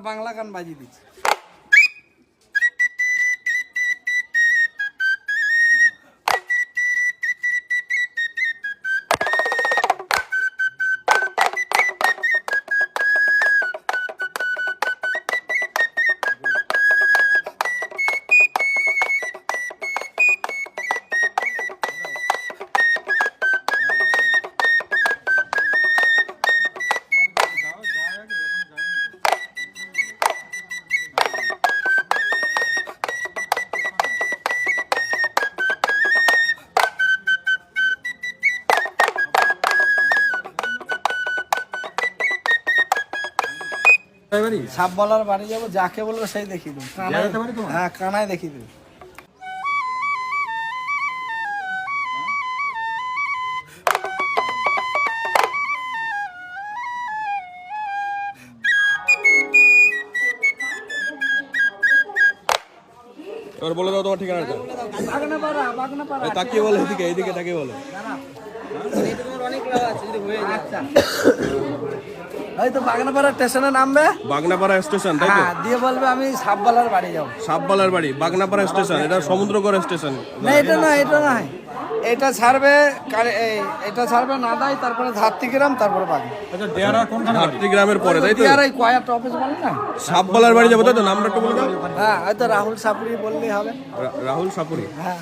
বাংলা গান বাজিয়ে দিচ্ছি। সাপ বলার বাড়ি যাবো, যাকে বলবো সেই দেখিয়ে দেবো। হ্যাঁ, কানায় দেখিয়ে দেবো। এবার বলে দাও তোমার ঠিকানাটা। বাগনাপাড়া। তাকিয়ে বলে, এদিকে এদিকে তাকিয়ে বলে। আচ্ছা, এই তো বাগনাপাড়া স্টেশনে নামবে। বাগনাপাড়া স্টেশন, তাই তো? হ্যাঁ, দিয়ে বলবে আমি সাপবালার বাড়ি যাবো। সাপবালার বাড়ি বাগনাপাড়া স্টেশন, এটা সমুদ্রগড় স্টেশন। না, এটা নয়। এটা ছাড়বে এটা ছাড়বে নাদাই, তারপরে ধাত্রীগ্রাম, তারপরে বাগনা। আচ্ছা, দেয়ারা কোনখানে? ধাত্রীগ্রামের পরে, তাই তো? এই কয়ার অফিস বলে না, সাপবালার বাড়ি যাবো, তাই তো? নামটা একটু বলে দাও। হ্যাঁ, হয়তো রাহুল সাপুরি বললেই হবে। রাহুল সাপুরি। হ্যাঁ।